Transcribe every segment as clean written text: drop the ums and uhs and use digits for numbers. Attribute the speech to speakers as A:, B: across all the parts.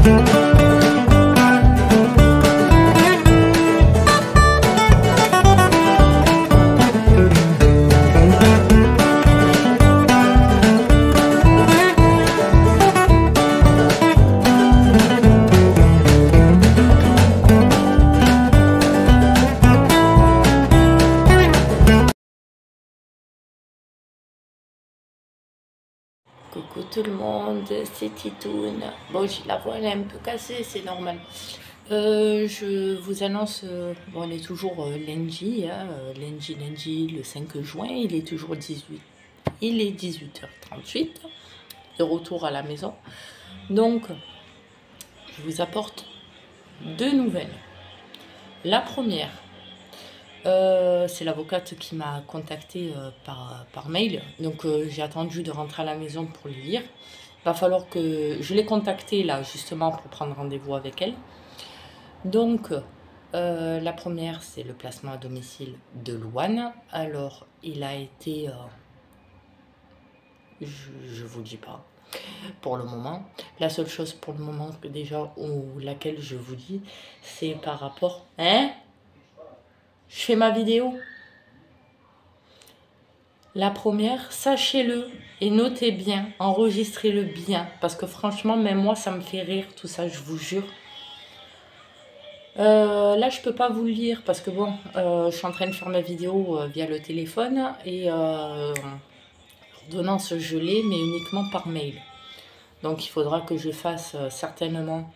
A: Coucou tout le monde, c'est Titoune. Bon, la voix elle est un peu cassée, c'est normal. Je vous annonce, bon, on est toujours lundi, hein, lundi, le 5 juin, il est toujours 18h38, de retour à la maison. Donc, je vous apporte deux nouvelles. La première, c'est l'avocate qui m'a contacté par mail. Donc j'ai attendu de rentrer à la maison pour le lire. Il va falloir que... Je l'ai contactée là justement pour prendre rendez-vous avec elle. Donc la première, c'est le placement à domicile de Louane. Alors il a été... je vous dis pas pour le moment. La seule chose pour le moment que déjà, ou laquelle je vous dis, c'est par rapport... Hein? Je fais ma vidéo. La première, sachez-le et notez bien, enregistrez-le bien, parce que franchement, même moi, ça me fait rire tout ça, je vous jure. Là, je peux pas vous le lire parce que bon, je suis en train de faire ma vidéo via le téléphone et l'ordonnance, je l'ai, mais uniquement par mail. Donc, il faudra que je fasse certainement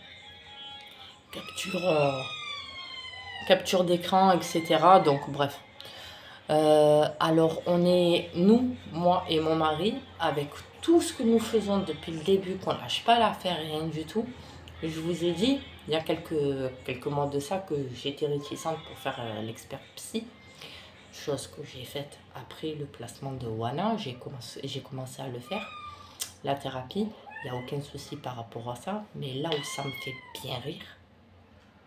A: capture d'écran, etc. Donc, bref. Alors, on est, nous, moi et mon mari, avec tout ce que nous faisons depuis le début, qu'on lâche pas l'affaire, rien du tout. Je vous ai dit, il y a quelques mois de ça, que j'étais réticente pour faire l'expert psy. Chose que j'ai faite après le placement de Wana. J'ai commencé à le faire. La thérapie, il n'y a aucun souci par rapport à ça. Mais là où ça me fait bien rire,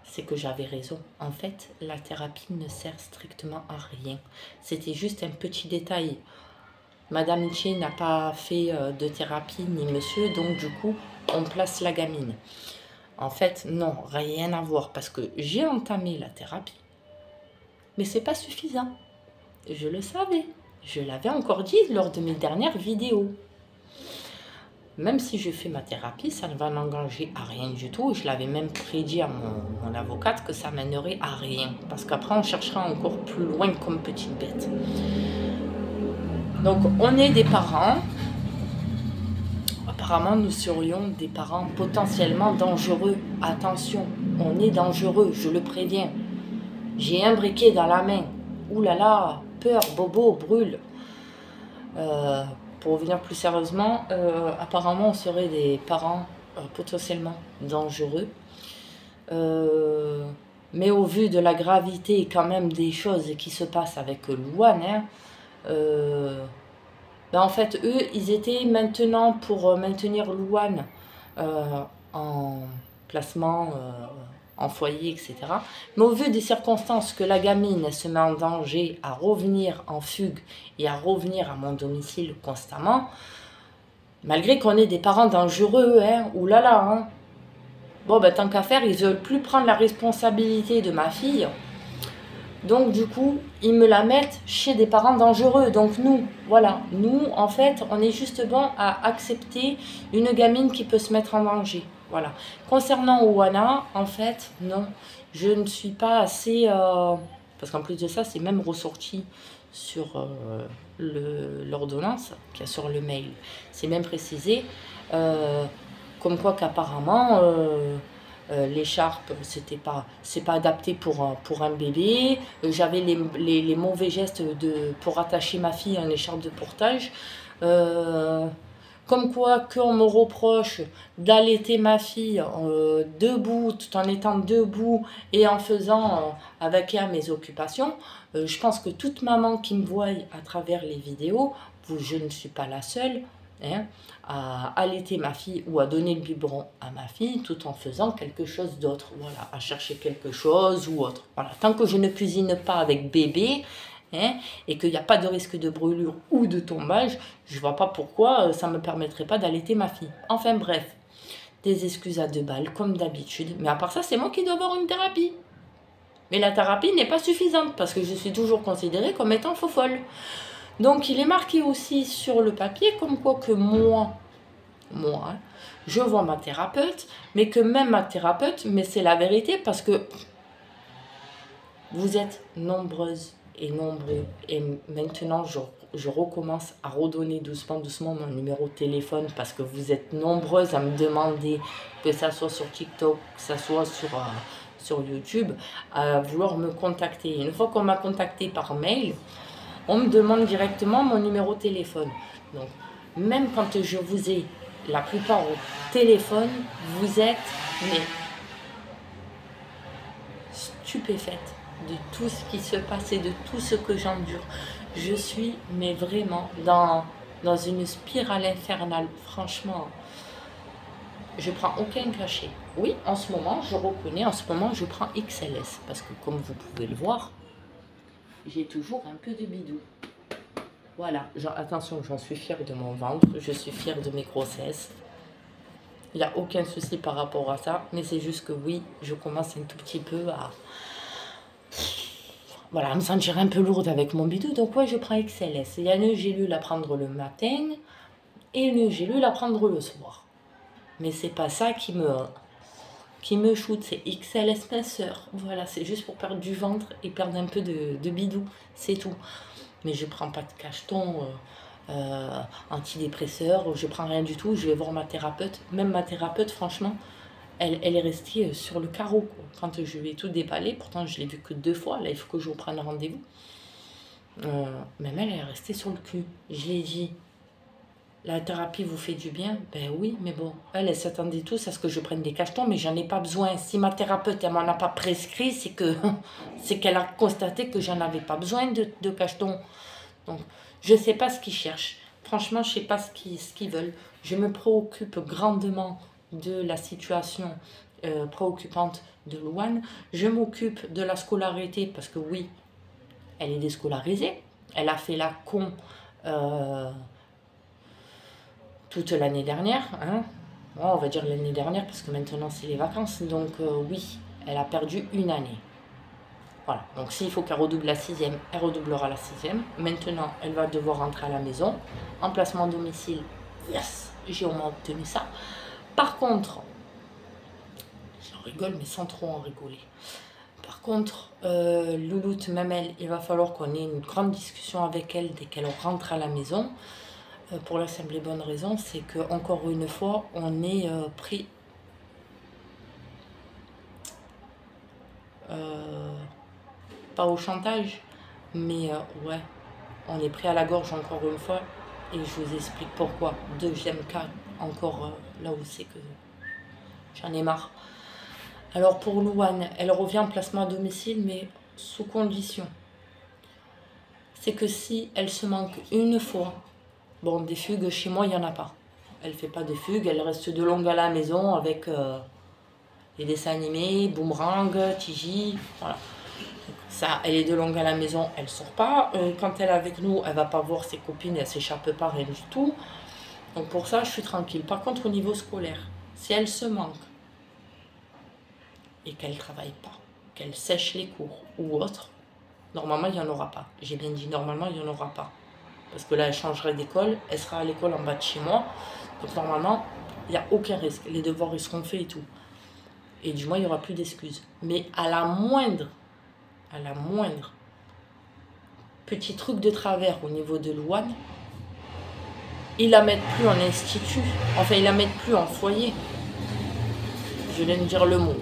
A: c'est que j'avais raison. En fait, la thérapie ne sert strictement à rien. C'était juste un petit détail. Madame Miché n'a pas fait de thérapie, ni monsieur, donc du coup, on place la gamine. En fait, non, rien à voir, parce que j'ai entamé la thérapie, mais c'est pas suffisant. Je le savais. Je l'avais encore dit lors de mes dernières vidéos. Même si je fais ma thérapie, ça ne va m'engager à rien du tout. Je l'avais même prédit à mon avocate que ça mènerait à rien. Parce qu'après, on cherchera encore plus loin comme petite bête. Donc, on est des parents. Apparemment, nous serions des parents potentiellement dangereux. Attention, on est dangereux, je le préviens. J'ai un briquet dans la main. Ouh là là, peur, bobo, brûle. Pour revenir plus sérieusement, apparemment on serait des parents potentiellement dangereux. Mais au vu de la gravité quand même des choses qui se passent avec Louane, hein, ben en fait eux ils étaient maintenant pour maintenir Louane en placement, en foyer, etc. Mais au vu des circonstances que la gamine elle se met en danger à revenir en fugue et à revenir à mon domicile constamment, malgré qu'on ait des parents dangereux, hein, oulala, hein. Bon, ben tant qu'à faire, ils veulent plus prendre la responsabilité de ma fille. Donc du coup, ils me la mettent chez des parents dangereux. Donc nous, voilà, nous, en fait, on est juste bon à accepter une gamine qui peut se mettre en danger. Voilà. Concernant Oana, en fait, non, je ne suis pas assez... parce qu'en plus de ça, c'est même ressorti sur l'ordonnance, qu'il y a sur le mail. C'est même précisé, comme quoi qu'apparemment... l'écharpe, c'est pas adapté pour un bébé. J'avais les mauvais gestes pour attacher ma fille à une écharpe de portage. Comme quoi qu'on me reproche d'allaiter ma fille debout, tout en étant debout et en faisant avec elle mes occupations. Je pense que toute maman qui me voit à travers les vidéos, je ne suis pas la seule, hein, à allaiter ma fille ou à donner le biberon à ma fille tout en faisant quelque chose d'autre, voilà, à chercher quelque chose ou autre. Voilà. Tant que je ne cuisine pas avec bébé, hein, et qu'il n'y a pas de risque de brûlure ou de tombage, je ne vois pas pourquoi ça ne me permettrait pas d'allaiter ma fille. Enfin bref, des excuses à 2 balles, comme d'habitude. Mais à part ça, c'est moi qui dois avoir une thérapie. Mais la thérapie n'est pas suffisante, parce que je suis toujours considérée comme étant faux folle. Donc, il est marqué aussi sur le papier, comme quoi que moi, hein, je vois ma thérapeute, mais que même ma thérapeute, mais c'est la vérité, parce que vous êtes nombreuses et nombreux. Et maintenant, je recommence à redonner doucement mon numéro de téléphone, parce que vous êtes nombreuses à me demander, que ça soit sur TikTok, que ça soit sur YouTube, à vouloir me contacter. Une fois qu'on m'a contacté par mail, on me demande directement mon numéro de téléphone. Donc, même quand je vous ai la plupart au téléphone, vous êtes mais stupéfaite de tout ce qui se passe et de tout ce que j'endure. Je suis mais vraiment dans une spirale infernale. Franchement, je prends aucun cachet. Oui, en ce moment, je reconnais, en ce moment, je prends XLS. Parce que comme vous pouvez le voir, j'ai toujours un peu de bidou. Voilà, attention, j'en suis fière de mon ventre, je suis fière de mes grossesses. Il n'y a aucun souci par rapport à ça, mais c'est juste que oui, je commence un tout petit peu à me sentir un peu lourde avec mon bidou. Donc ouais, je prends XLS. Il y a une gélule à prendre le matin et une gélule à prendre le soir. Mais c'est pas ça qui me shoot, c'est XLS minceur. Voilà, c'est juste pour perdre du ventre et perdre un peu de bidou, c'est tout. Mais je prends pas de cacheton, antidépresseur, je prends rien du tout. Je vais voir ma thérapeute. Même ma thérapeute, franchement, elle est restée sur le carreau, quoi. Quand je vais tout déballer, pourtant je l'ai vu que 2 fois, là il faut que je reprenne rendez-vous. Même elle est restée sur le cul. Je l'ai dit, la thérapie vous fait du bien? Ben oui, mais bon, elle s'attendait tous à ce que je prenne des cachetons, mais j'en ai pas besoin. Si ma thérapeute, elle m'en a pas prescrit, c'est qu'elle a constaté que j'en avais pas besoin de cachetons. Donc, je sais pas ce qu'ils cherchent. Franchement, je sais pas ce qu'ils veulent. Je me préoccupe grandement de la situation préoccupante de Louane. Je m'occupe de la scolarité, parce que oui, elle est déscolarisée. Elle a fait la con toute l'année dernière, hein. Bon, on va dire l'année dernière parce que maintenant c'est les vacances, donc oui, elle a perdu une année. Voilà, donc s'il faut qu'elle redouble la 6e, elle redoublera la 6e. Maintenant, elle va devoir rentrer à la maison. Emplacement domicile, yes, j'ai au moins obtenu ça. Par contre, j'en rigole mais sans trop en rigoler. Par contre, Louloute, même elle, il va falloir qu'on ait une grande discussion avec elle dès qu'elle rentre à la maison. Pour la simple et bonne raison, c'est que encore une fois, on est pris pas au chantage, mais ouais, on est pris à la gorge encore une fois, et je vous explique pourquoi. Deuxième cas, encore là où c'est que j'en ai marre. Alors pour Louane, elle revient en placement à domicile, mais sous condition. C'est que si elle se manque une fois, bon, des fugues, chez moi, il n'y en a pas. Elle fait pas de fugues, elle reste de longue à la maison avec les dessins animés, Boomerang, Tiji, voilà. Ça, elle est de longue à la maison, elle sort pas. Quand elle est avec nous, elle va pas voir ses copines, elle s'échappe pas, rien du tout. Donc pour ça, je suis tranquille. Par contre, au niveau scolaire, si elle se manque et qu'elle travaille pas, qu'elle sèche les cours ou autre, normalement, il n'y en aura pas. J'ai bien dit normalement, il n'y en aura pas. Parce que là, elle changerait d'école, elle sera à l'école en bas de chez moi. Donc normalement, il n'y a aucun risque. Les devoirs, ils seront faits et tout. Et du moins, il n'y aura plus d'excuses. Mais à la moindre petit truc de travers au niveau de Louane, ils la mettent plus en institut. Enfin, ils la mettent plus en foyer. Je viens de dire le mot.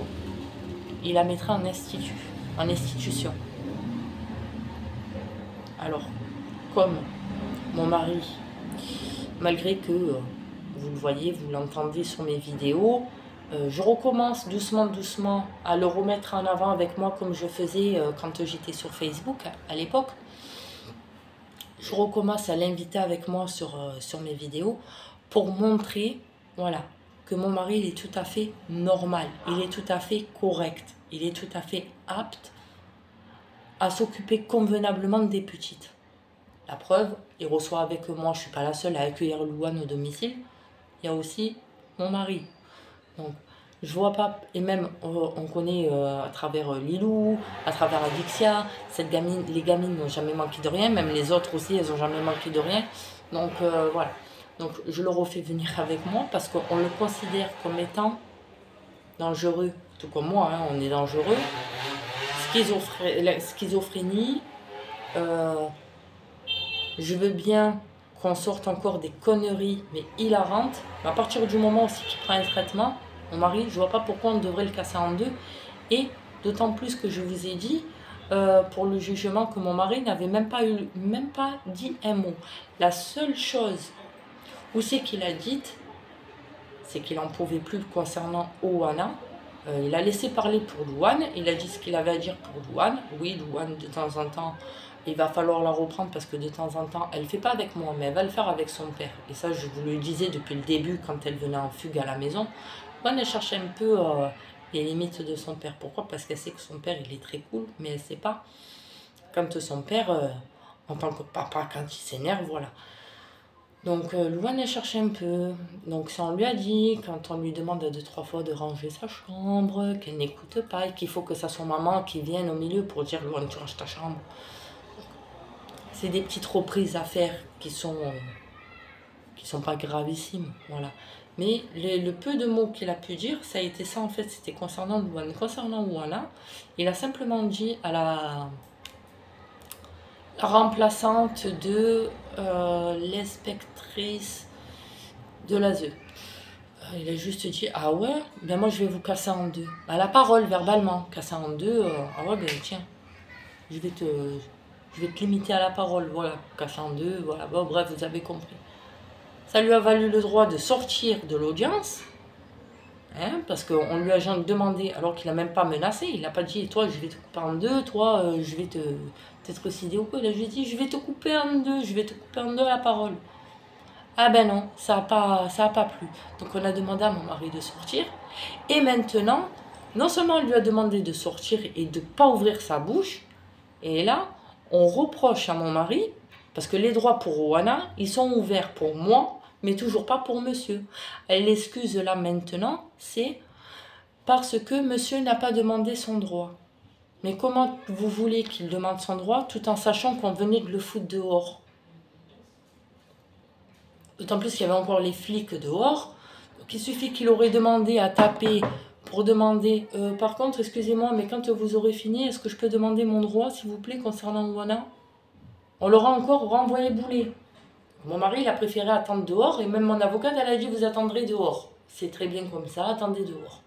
A: Il la mettra en institut, en institution. Alors, comme mon mari, malgré que vous le voyez, vous l'entendez sur mes vidéos, je recommence doucement à le remettre en avant avec moi comme je faisais quand j'étais sur Facebook à l'époque. Je recommence à l'inviter avec moi sur mes vidéos pour montrer, voilà, que mon mari il est tout à fait normal, il est tout à fait correct, il est tout à fait apte à s'occuper convenablement des petites. La preuve, il reçoit avec moi, je ne suis pas la seule à accueillir Louane au domicile, il y a aussi mon mari. Donc, je vois pas, et même on connaît à travers Lilou, à travers Adixia, cette gamine, les gamines n'ont jamais manqué de rien, même les autres aussi, elles n'ont jamais manqué de rien. Donc voilà. Donc je le refais venir avec moi parce qu'on le considère comme étant dangereux, tout comme moi, hein, on est dangereux. La schizophrénie, je veux bien qu'on sorte encore des conneries, mais hilarantes. Mais à partir du moment aussi qu'il prend un traitement, mon mari, je vois pas pourquoi on devrait le casser en deux. Et d'autant plus que je vous ai dit, pour le jugement, que mon mari n'avait même pas dit un mot. La seule chose où c'est qu'il a dit, c'est qu'il n'en pouvait plus concernant Oana. Il a laissé parler pour Louane, il a dit ce qu'il avait à dire pour Louane. Oui, Louane, de temps en temps, il va falloir la reprendre parce que de temps en temps, elle ne fait pas avec moi, mais elle va le faire avec son père. Et ça, je vous le disais depuis le début, quand elle venait en fugue à la maison. Louane, elle cherchait un peu les limites de son père. Pourquoi? Parce qu'elle sait que son père, il est très cool, mais elle ne sait pas. Quand son père, en tant que papa, quand il s'énerve, voilà. Donc Louane, elle cherchait un peu. Donc si on lui a dit, quand on lui demande 2-3 fois de ranger sa chambre, qu'elle n'écoute pas et qu'il faut que ça soit maman qui vienne au milieu pour dire Louane, tu ranges ta chambre. C'est des petites reprises à faire qui sont pas gravissimes, voilà. Mais le peu de mots qu'il a pu dire, ça a été ça en fait, c'était concernant Louane. Concernant Louana, il a simplement dit à la remplaçante de l'inspectrice de l'ASE. Il a juste dit, ah ouais, ben moi je vais vous casser en deux. À la parole, verbalement, casser en deux, ah ouais, ben tiens, je vais te limiter à la parole, voilà, casser en deux, voilà, bon, bref, vous avez compris. Ça lui a valu le droit de sortir de l'audience, hein, parce qu'on lui a demandé, alors qu'il n'a même pas menacé, il n'a pas dit, toi je vais te couper en deux, toi je vais te trucider ou quoi, il a juste dit, je vais te couper en deux, je vais te couper en deux à la parole. Ah ben non, ça a pas plu. Donc on a demandé à mon mari de sortir, et maintenant, non seulement on lui a demandé de sortir et de ne pas ouvrir sa bouche, et là, on reproche à mon mari, parce que les droits pour Oana, ils sont ouverts pour moi, mais toujours pas pour monsieur. Et l'excuse là maintenant, c'est parce que monsieur n'a pas demandé son droit. Mais comment vous voulez qu'il demande son droit tout en sachant qu'on venait de le foutre dehors? D'autant plus qu'il y avait encore les flics dehors. Donc il suffit qu'il aurait demandé à taper pour demander par contre, excusez-moi, mais quand vous aurez fini, est-ce que je peux demander mon droit, s'il vous plaît, concernant Oana? On l'aura encore renvoyé bouler. Mon mari, il a préféré attendre dehors, et même mon avocate, elle a dit, vous attendrez dehors. C'est très bien comme ça, attendez dehors.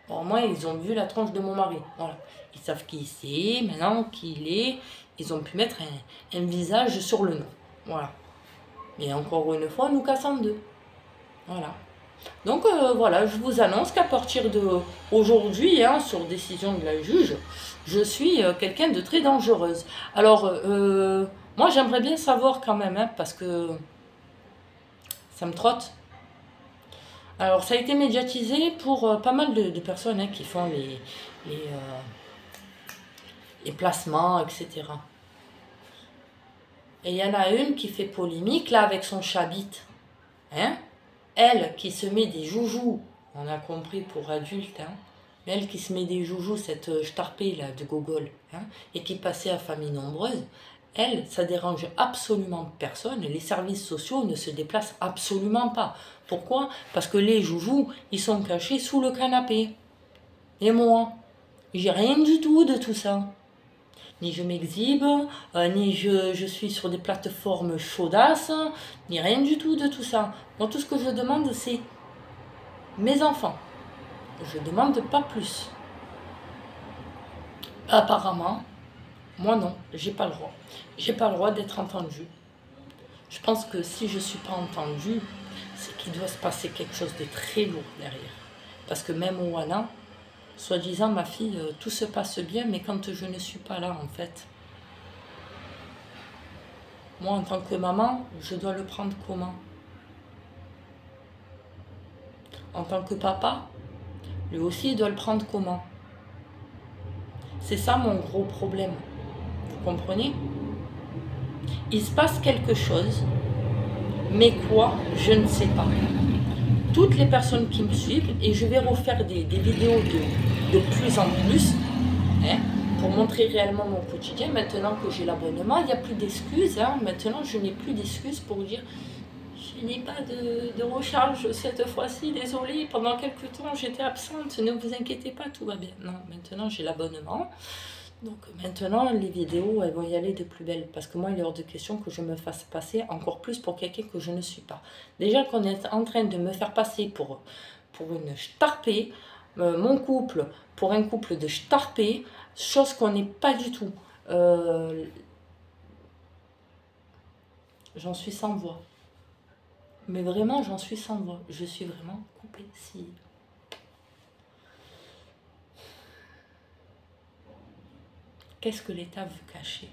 A: Bon, au moins, ils ont vu la tronche de mon mari. Voilà. Ils savent qui c'est, maintenant, qui il est. Ils ont pu mettre un visage sur le nom. Voilà. Mais encore une fois, nous cassons en deux. Voilà. Donc voilà, je vous annonce qu'à partir d'aujourd'hui, hein, sur décision de la juge, je suis quelqu'un de très dangereuse. Alors, moi j'aimerais bien savoir quand même, hein, parce que ça me trotte. Alors ça a été médiatisé pour pas mal de personnes, hein, qui font les placements, etc. Et il y en a une qui fait polémique là avec son chabit. Hein? Elle qui se met des joujoux, on a compris pour adulte, hein, mais elle qui se met des joujoux, cette starpée là de gogol, hein, et qui passait à famille nombreuse, elle, ça dérange absolument personne, les services sociaux ne se déplacent absolument pas. Pourquoi? Parce que les joujoux, ils sont cachés sous le canapé. Et moi, j'ai rien du tout de tout ça. Ni je m'exhibe, ni je suis sur des plateformes chaudasses, ni rien du tout de tout ça. Donc tout ce que je demande, c'est mes enfants. Je ne demande pas plus. Apparemment, moi non, j'ai pas le droit. J'ai pas le droit d'être entendue. Je pense que si je ne suis pas entendue, c'est qu'il doit se passer quelque chose de très lourd derrière. Parce que même Oana, soi-disant, ma fille, tout se passe bien, mais quand je ne suis pas là, en fait, moi, en tant que maman, je dois le prendre comment? En tant que papa, lui aussi, il doit le prendre comment? C'est ça mon gros problème. Vous comprenez? Il se passe quelque chose, mais quoi, je ne sais pas. toutes les personnes qui me suivent et je vais refaire des vidéos de plus en plus, hein, pour montrer réellement mon quotidien. Maintenant que j'ai l'abonnement, il n'y a plus d'excuses. Hein. Maintenant, je n'ai plus d'excuses pour dire je n'ai pas de recharge cette fois-ci, désolé, pendant quelques temps j'étais absente, ne vous inquiétez pas, tout va bien. Non, maintenant j'ai l'abonnement. Donc maintenant, les vidéos, elles vont y aller de plus belle. Parce que moi, il est hors de question que je me fasse passer encore plus pour quelqu'un que je ne suis pas. Déjà qu'on est en train de me faire passer pour une starpée, mon couple, pour un couple de starpée, chose qu'on n'est pas du tout. J'en suis sans voix. Mais vraiment, j'en suis sans voix. Je suis vraiment coupée. Si... Qu'est-ce que l'État veut cacher?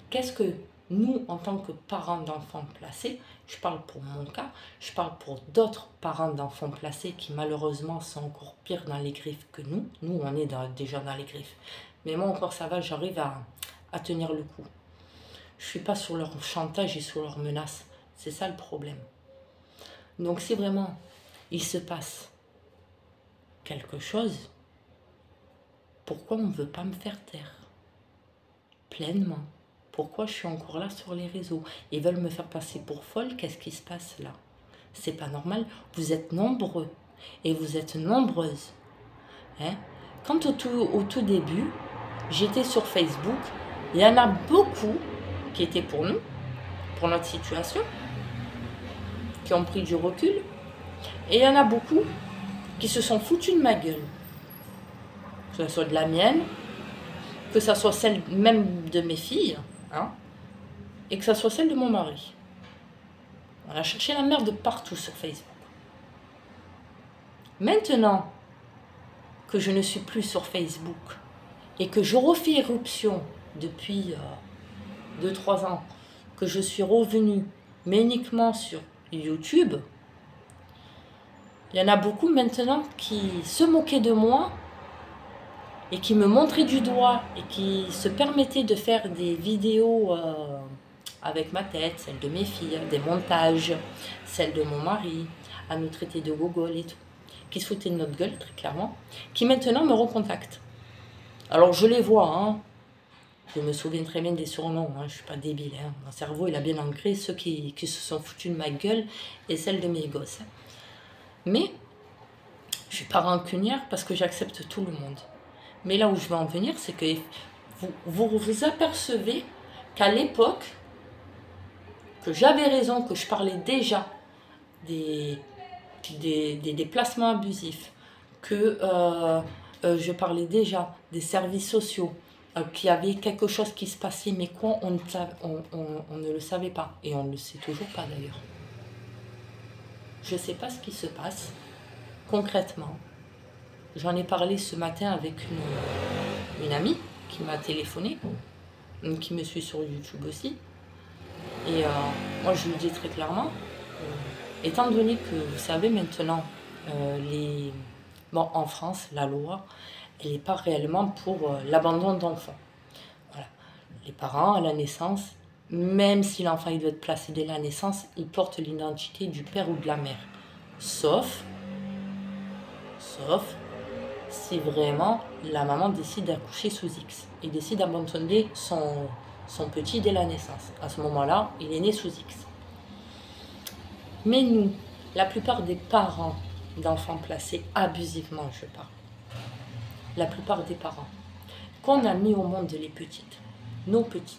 A: Qu'est-ce que nous, en tant que parents d'enfants placés, je parle pour mon cas, je parle pour d'autres parents d'enfants placés qui malheureusement sont encore pires dans les griffes que nous. Nous, on est déjà dans les griffes. Mais moi encore, ça va, j'arrive à tenir le coup. Je ne suis pas sur leur chantage et sur leur menace. C'est ça le problème. Donc si vraiment il se passe quelque chose, pourquoi on ne veut pas me faire taire pleinement? Pourquoi je suis encore là sur les réseaux? Ils veulent me faire passer pour folle. Qu'est-ce qui se passe là? C'est pas normal. Vous êtes nombreux et vous êtes nombreuses. Hein? Quand au tout début, j'étais sur Facebook, il y en a beaucoup qui étaient pour nous, pour notre situation, qui ont pris du recul. Et il y en a beaucoup qui se sont foutus de ma gueule. Que ce soit de la mienne, que ce soit celle même de mes filles, hein, et que ce soit celle de mon mari. On a cherché la merde partout sur Facebook. Maintenant que je ne suis plus sur Facebook et que je refais éruption depuis 2-3 ans, que je suis revenue, mais uniquement sur YouTube, il y en a beaucoup maintenant qui se moquaient de moi et qui me montraient du doigt et qui se permettaient de faire des vidéos avec ma tête, celle de mes filles, des montages, celle de mon mari, à nous traiter de gogol et tout, qui se foutaient de notre gueule très clairement, qui maintenant me recontactent. Alors je les vois, hein. Je me souviens très bien des surnoms, hein. Je ne suis pas débile, hein. Mon cerveau il a bien ancré ceux qui se sont foutus de ma gueule et celle de mes gosses. Mais je ne suis pas rancunière parce que j'accepte tout le monde. Mais là où je veux en venir, c'est que vous apercevez qu'à l'époque, que j'avais raison, que je parlais déjà des placements abusifs, que je parlais déjà des services sociaux, qu'il y avait quelque chose qui se passait, mais quoi, on ne le savait pas. Et on ne le sait toujours pas d'ailleurs. Je ne sais pas ce qui se passe concrètement. J'en ai parlé ce matin avec une amie qui m'a téléphoné, qui me suit sur YouTube aussi. Et moi, je lui dis très clairement, étant donné que, vous savez, maintenant, en France, la loi, elle n'est pas réellement pour l'abandon d'enfants. Voilà. Les parents, à la naissance, même si l'enfant il doit être placé dès la naissance, il porte l'identité du père ou de la mère. Sauf si vraiment la maman décide d'accoucher sous X et décide d'abandonner son petit dès la naissance. À ce moment-là, il est né sous X. Mais nous, la plupart des parents d'enfants placés abusivement, je parle, la plupart des parents, qu'on a mis au monde les petites, nos petits,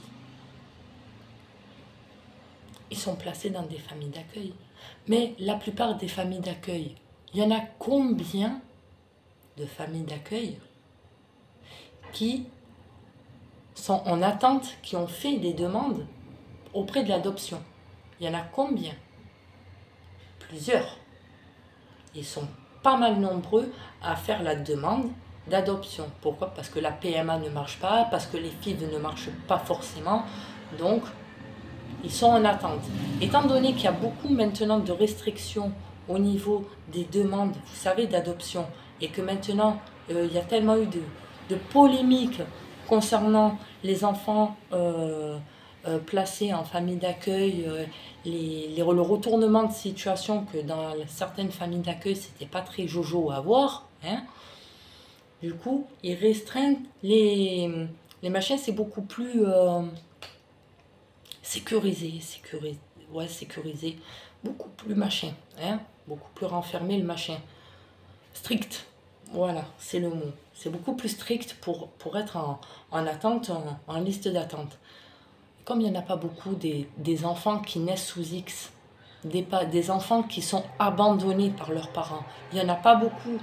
A: ils sont placés dans des familles d'accueil. Mais la plupart des familles d'accueil, il y en a combien de familles d'accueil qui sont en attente, qui ont fait des demandes auprès de l'adoption? Il y en a combien? Plusieurs. Ils sont pas mal nombreux à faire la demande d'adoption. Pourquoi? Parce que la PMA ne marche pas, parce que les FIV ne marchent pas forcément. Donc, ils sont en attente. Étant donné qu'il y a beaucoup maintenant de restrictions au niveau des demandes, vous savez, d'adoption, et que maintenant, il y a tellement eu de polémiques concernant les enfants placés en famille d'accueil, le retournement de situation que dans certaines familles d'accueil, c'était pas très jojo à voir, hein. Du coup, ils restreignent les machins, c'est beaucoup plus sécurisé, ouais, sécurisé, beaucoup plus machin, hein, beaucoup plus renfermé le machin. Strict, voilà, c'est le mot. C'est beaucoup plus strict pour être en attente, en liste d'attente. Comme il n'y en a pas beaucoup des enfants qui naissent sous X, des enfants qui sont abandonnés par leurs parents, il n'y en a pas beaucoup.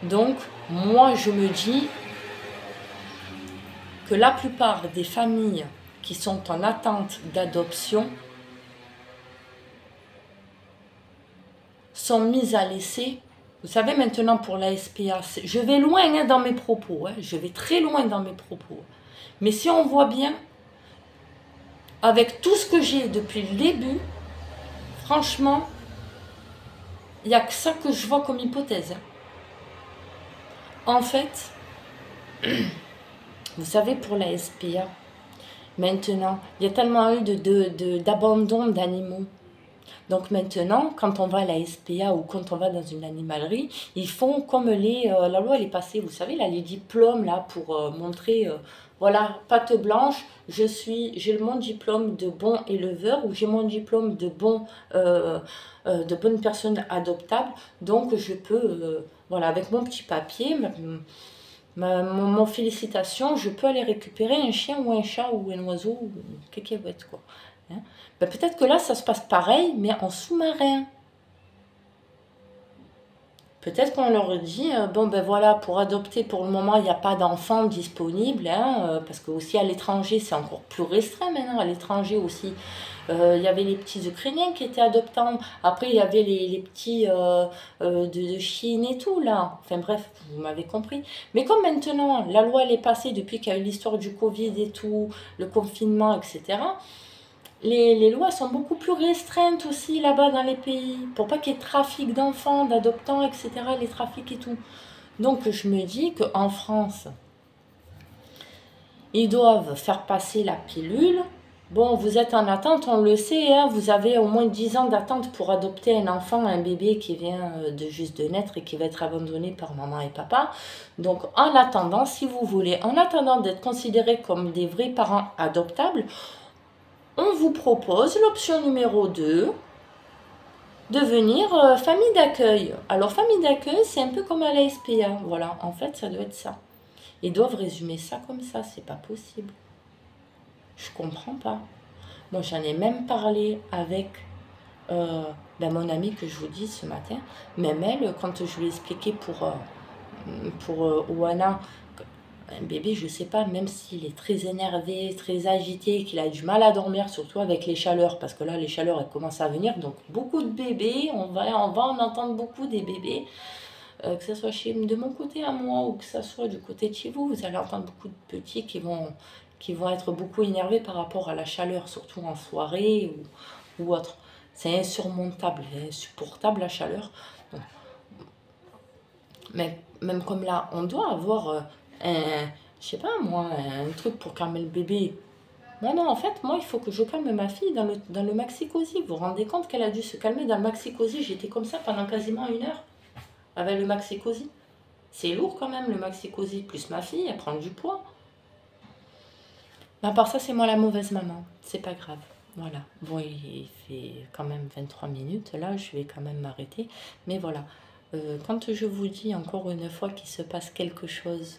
A: Donc, moi, je me dis que la plupart des familles qui sont en attente d'adoption sont mises à l'essai. Vous savez, maintenant, pour la SPA, je vais loin hein, dans mes propos, hein, je vais très loin dans mes propos. Mais si on voit bien, avec tout ce que j'ai depuis le début, franchement, il n'y a que ça que je vois comme hypothèse. En fait, vous savez, pour la SPA, maintenant, il y a tellement eu d'abandon d'animaux. Donc maintenant, quand on va à la SPA ou quand on va dans une animalerie, ils font comme la loi elle est passée, vous savez, là, les diplômes là, pour montrer, voilà, patte blanche, j'ai mon diplôme de bon éleveur ou j'ai mon diplôme de bonne personne adoptable, donc je peux, voilà, avec mon petit papier, mon félicitation, je peux aller récupérer un chien ou un chat ou un oiseau ou une cacahuète, quoi. Hein? Ben, peut-être que là, ça se passe pareil, mais en sous-marin. Peut-être qu'on leur dit, bon ben voilà, pour adopter, pour le moment, il n'y a pas d'enfants disponibles, hein, parce que aussi à l'étranger, c'est encore plus restreint maintenant, à l'étranger aussi. Il y avait les petits Ukrainiens qui étaient adoptants, après il y avait les petits de Chine et tout, là. Enfin bref, vous m'avez compris. Mais comme maintenant, la loi elle est passée depuis qu'il y a eu l'histoire du Covid et tout, le confinement, etc., les lois sont beaucoup plus restreintes aussi là-bas dans les pays, pour pas qu'il y ait trafic d'enfants, d'adoptants, etc., les trafics et tout. Donc je me dis qu'en France, ils doivent faire passer la pilule. Bon, vous êtes en attente, on le sait, hein, vous avez au moins 10 ans d'attente pour adopter un enfant, un bébé qui vient juste de naître et qui va être abandonné par maman et papa. Donc en attendant, si vous voulez, en attendant d'être considérés comme des vrais parents adoptables, on vous propose l'option numéro 2, devenir famille d'accueil. Alors, famille d'accueil, c'est un peu comme à la SPA. Voilà, en fait, ça doit être ça. Ils doivent résumer ça comme ça, c'est pas possible. Je comprends pas. Moi, j'en ai même parlé avec mon amie que je vous dis ce matin. Même elle, quand je lui ai expliqué pour Oana, un bébé, je sais pas, même s'il est très énervé, très agité, qu'il a du mal à dormir, surtout avec les chaleurs, parce que là, les chaleurs, elles commencent à venir, donc beaucoup de bébés, on va en entendre beaucoup des bébés, que ce soit de mon côté à moi, ou que ce soit du côté de chez vous, vous allez entendre beaucoup de petits qui vont être beaucoup énervés par rapport à la chaleur, surtout en soirée ou autre. C'est insurmontable, insupportable la chaleur. Donc, mais même comme là, on doit avoir je sais pas moi, un truc pour calmer le bébé. Non, en fait, moi, il faut que je calme ma fille dans le maxi-cosy. Vous vous rendez compte qu'elle a dû se calmer dans le maxi-cosy? J'étais comme ça pendant quasiment 1 heure avec le maxi-cosy. C'est lourd quand même, le maxi-cosy. Plus ma fille, elle prend du poids. Mais à part ça, c'est moi la mauvaise maman. C'est pas grave. Voilà. Bon, il fait quand même 23 minutes. Là, je vais quand même m'arrêter. Mais voilà. Quand je vous dis encore une fois qu'il se passe quelque chose,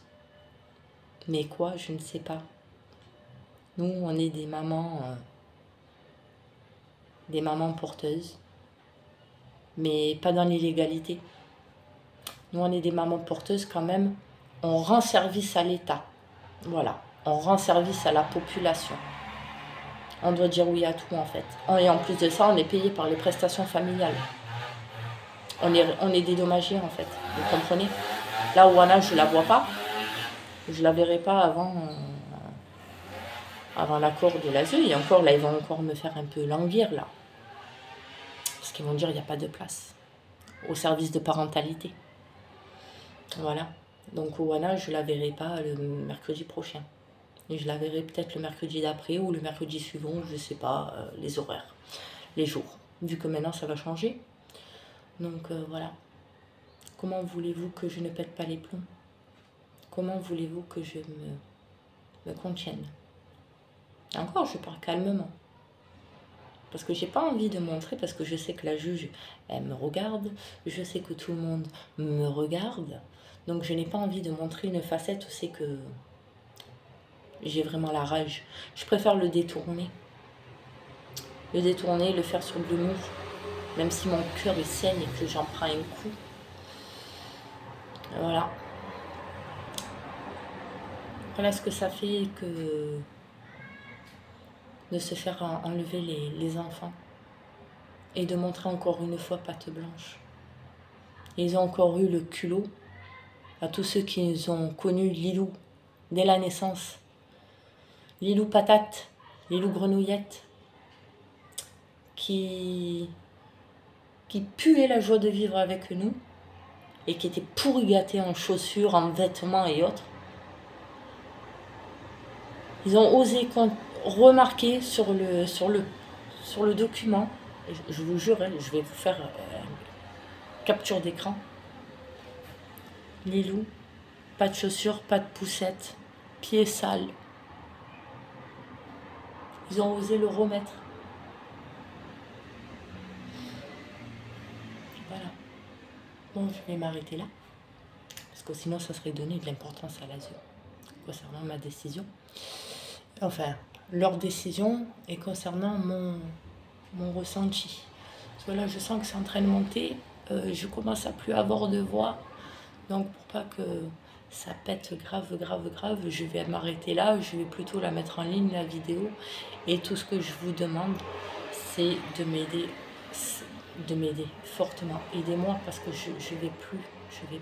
A: mais quoi, je ne sais pas. Nous, on est des mamans porteuses, mais pas dans l'illégalité. Nous, on est des mamans porteuses quand même. On rend service à l'État. Voilà, on rend service à la population. On doit dire oui à tout en fait. Et en plus de ça, on est payé par les prestations familiales. On est dédommagé en fait, vous comprenez? Là où Anna, je la vois pas. Je la verrai pas avant l'accord de l'ASE. Et encore, là, ils vont encore me faire un peu languir, là. Parce qu'ils vont dire, il n'y a pas de place au service de parentalité. Voilà. Donc, Oana, je la verrai pas le mercredi prochain. Et je la verrai peut-être le mercredi d'après ou le mercredi suivant, je sais pas, les horaires, les jours. Vu que maintenant ça va changer. Donc voilà. Comment voulez-vous que je ne pète pas les plombs? Comment voulez-vous que je me contienne? Encore, je parle calmement. Parce que j'ai pas envie de montrer, parce que je sais que la juge, elle me regarde. Je sais que tout le monde me regarde. Donc je n'ai pas envie de montrer une facette où c'est que j'ai vraiment la rage. Je préfère le détourner. Le détourner, le faire sur de l'humour. Même si mon cœur il saigne et que j'en prends un coup. Voilà. Voilà ce que ça fait que de se faire enlever les enfants. Et de montrer encore une fois patte blanche. Ils ont encore eu le culot à tous ceux qui ont connu Lilou dès la naissance. Lilou patate, Lilou grenouillette, qui puait la joie de vivre avec nous et qui était pourri gâté en chaussures, en vêtements et autres. Ils ont osé remarquer sur le document, je vous jure, je vais vous faire capture d'écran. Lilou, pas de chaussures, pas de poussette, pieds sales. Ils ont osé le remettre. Voilà. Bon, je vais m'arrêter là. Parce que sinon, ça serait donner de l'importance à l'ASE concernant ma décision. Enfin, leur décision et concernant mon ressenti. Parce que là, je sens que c'est en train de monter. Je commence à plus avoir de voix. Donc, pour pas que ça pète grave, je vais m'arrêter là. Je vais plutôt la mettre en ligne, la vidéo. Et tout ce que je vous demande, c'est de m'aider fortement. Aidez-moi parce que je vais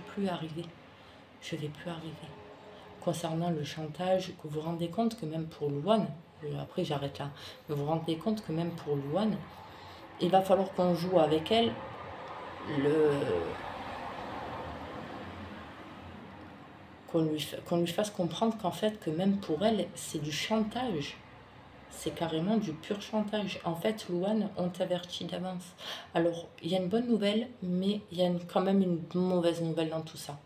A: plus arriver. Je vais plus arriver. Concernant le chantage, que vous vous rendez compte que même pour Louane, après j'arrête là, mais vous vous rendez compte que même pour Louane, il va falloir qu'on joue avec elle qu'on lui fasse comprendre qu'en fait, que même pour elle, c'est du chantage. C'est carrément du pur chantage. En fait, Louane, on t'avertit d'avance. Alors, il y a une bonne nouvelle, mais il y a quand même une mauvaise nouvelle dans tout ça.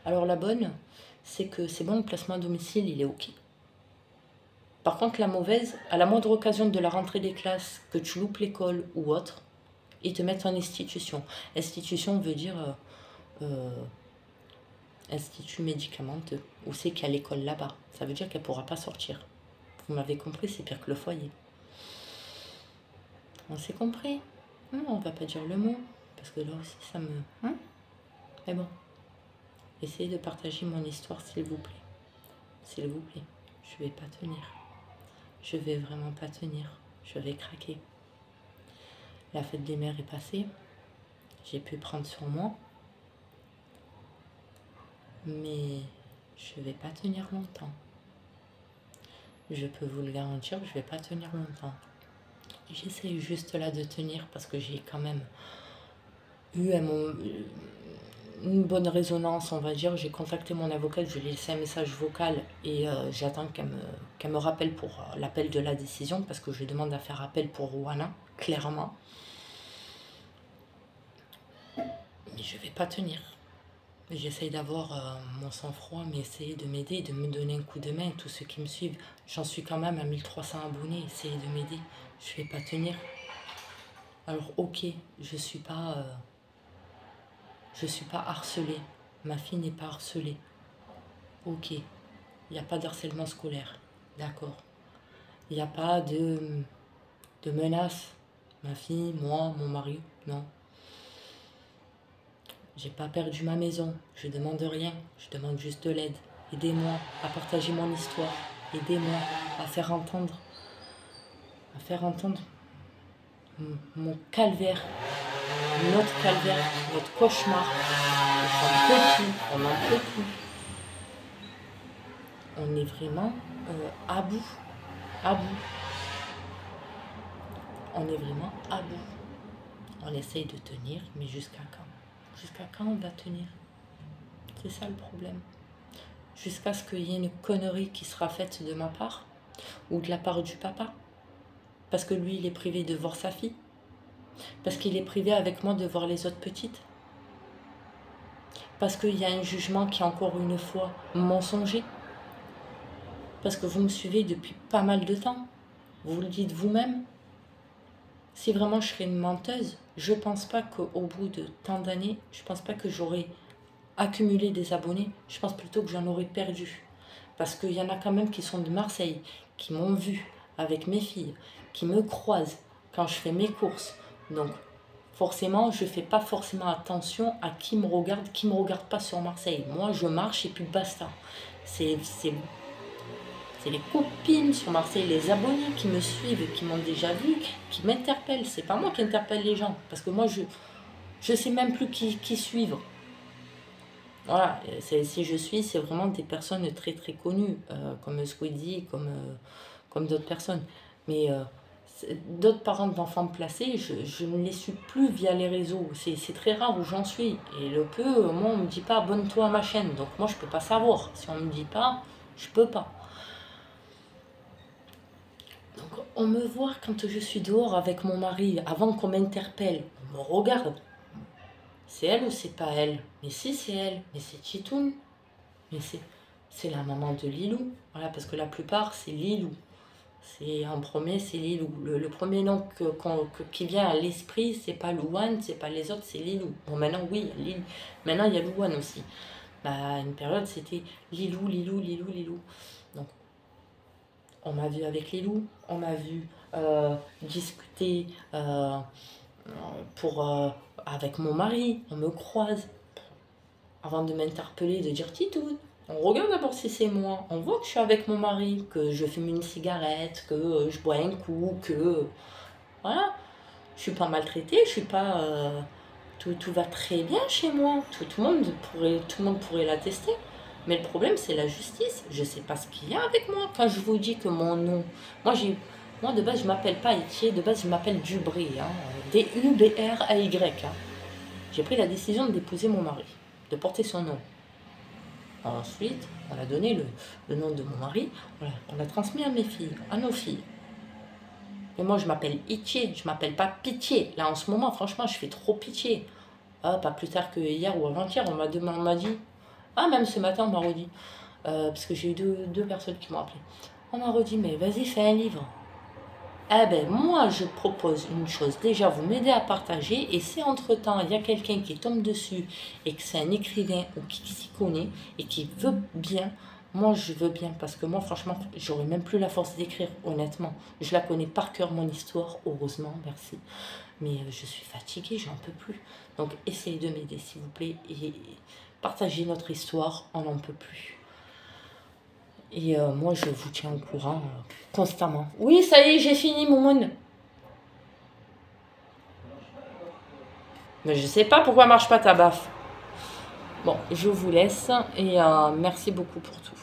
A: Alors, la bonne, c'est que c'est bon, le placement à domicile, il est OK. Par contre, la mauvaise, à la moindre occasion de la rentrée des classes, que tu loupes l'école ou autre, ils te mettent en institution. Institution veut dire institut médicamenteux. Où c'est qu'il y a l'école là-bas. Ça veut dire qu'elle ne pourra pas sortir. Vous m'avez compris, c'est pire que le foyer. On s'est compris. Non, on va pas dire le mot. Parce que là aussi, ça me... Hein? Mais bon. Essayez de partager mon histoire, s'il vous plaît. S'il vous plaît. Je vais pas tenir. Je vais vraiment pas tenir. Je vais craquer. La fête des mères est passée. J'ai pu prendre sur moi. Mais je vais pas tenir longtemps. Je peux vous le garantir, je vais pas tenir longtemps. J'essaie juste là de tenir parce que j'ai quand même eu une bonne résonance, on va dire. J'ai contacté mon avocate, je lui ai laissé un message vocal et j'attends qu'elle me rappelle pour l'appel de la décision parce que je demande à faire appel pour Rouana, clairement. Mais je vais pas tenir. J'essaye d'avoir mon sang-froid, mais essayer de m'aider, de me donner un coup de main. Tous ceux qui me suivent, j'en suis quand même à 1300 abonnés. Essayez de m'aider. Je vais pas tenir. Alors ok, je suis pas harcelée. Ma fille n'est pas harcelée. Ok, il n'y a pas d'harcèlement scolaire. D'accord. Il n'y a pas de menaces. Ma fille, moi, mon mari, non. J'ai pas perdu ma maison, je demande rien, je demande juste de l'aide. Aidez-moi à partager mon histoire, aidez-moi à faire entendre mon calvaire, notre calvaire, notre cauchemar. On n'en peut plus. On est vraiment à bout, à bout. On est vraiment à bout. On essaye de tenir, mais jusqu'à quand? Jusqu'à quand on va tenir? C'est ça le problème. jusqu'à ce qu'il y ait une connerie qui sera faite de ma part ou de la part du papa. Parce que lui, il est privé de voir sa fille. Parce qu'il est privé avec moi de voir les autres petites. Parce qu'il y a un jugement qui est encore une fois mensonger. Parce que vous me suivez depuis pas mal de temps. Vous le dites vous-même. Si vraiment je serais une menteuse, je pense pas qu'au bout de tant d'années, je pense pas que j'aurais accumulé des abonnés. Je pense plutôt que j'en aurais perdu. Parce qu'il y en a quand même qui sont de Marseille, qui m'ont vu avec mes filles, qui me croisent quand je fais mes courses. Donc, forcément, je ne fais pas forcément attention à qui me regarde pas sur Marseille. Moi, je marche et puis basta. C'est les copines sur Marseille, les abonnés qui me suivent, qui m'ont déjà vu, qui m'interpellent. C'est pas moi qui interpelle les gens. Parce que moi, je sais même plus qui suivre. Voilà, si je suis, c'est vraiment des personnes très très connues, comme Squeezie, comme d'autres personnes. Mais d'autres parents d'enfants placés, je ne les suis plus via les réseaux. C'est très rare où j'en suis. Et le peu, moi, on ne me dit pas abonne-toi à ma chaîne. Donc moi, je ne peux pas savoir. Si on ne me dit pas, je ne peux pas. Donc on me voit quand je suis dehors avec mon mari, avant qu'on m'interpelle, on me regarde. C'est elle ou c'est pas elle? Mais si, c'est elle. Mais c'est Titoune. Mais c'est la maman de Lilou. Voilà, parce que la plupart, c'est Lilou. En premier, c'est Lilou. Le premier nom qui vient à l'esprit, c'est pas Louane, c'est pas les autres, c'est Lilou. Bon, maintenant, oui, Lilou. Maintenant, il y a Louane aussi. Bah, une période, c'était Lilou, Lilou, Lilou, Lilou. Donc, on m'a vu avec Lilou, on m'a vu discuter avec mon mari, on me croise. Avant de m'interpeller, de dire Titoune, on regarde d'abord si c'est moi. On voit que je suis avec mon mari, que je fume une cigarette, que je bois un coup, que... Voilà. Je suis pas maltraitée, je suis pas... tout va très bien chez moi. Tout le monde pourrait l'attester. Mais le problème, c'est la justice. Je sais pas ce qu'il y a avec moi. Quand je vous dis que mon nom... Moi, de base, je m'appelle pas Itier, de base, je m'appelle Dubré. Hein, D-U-B-R-A-Y. Hein. J'ai pris la décision d'épouser mon mari, de porter son nom. Ensuite, on a donné le nom de mon mari, on l'a transmis à mes filles, à nos filles. Et moi, je m'appelle Itier, je m'appelle pas Pitié. Là, en ce moment, franchement, je fais trop pitié. Ah, pas plus tard que hier ou avant-hier, on m'a dit, ah, même ce matin, on m'a redit, parce que j'ai eu deux personnes qui m'ont appelé. On m'a redit, mais vas-y, fais un livre. Eh ben, moi, je propose une chose. Déjà, vous m'aidez à partager. Et si, entre-temps, il y a quelqu'un qui tombe dessus et que c'est un écrivain ou qui s'y connaît et qui veut bien, moi, je veux bien. Parce que moi, franchement, j'aurais même plus la force d'écrire, honnêtement. Je la connais par cœur, mon histoire. Heureusement, merci. Mais je suis fatiguée, j'en peux plus. Donc, essayez de m'aider, s'il vous plaît. Et partagez notre histoire, on n'en peut plus. Et moi, je vous tiens au courant constamment. Oui, ça y est, j'ai fini, Moumoun. Mais je sais pas pourquoi marche pas ta baffe. Bon, je vous laisse et merci beaucoup pour tout.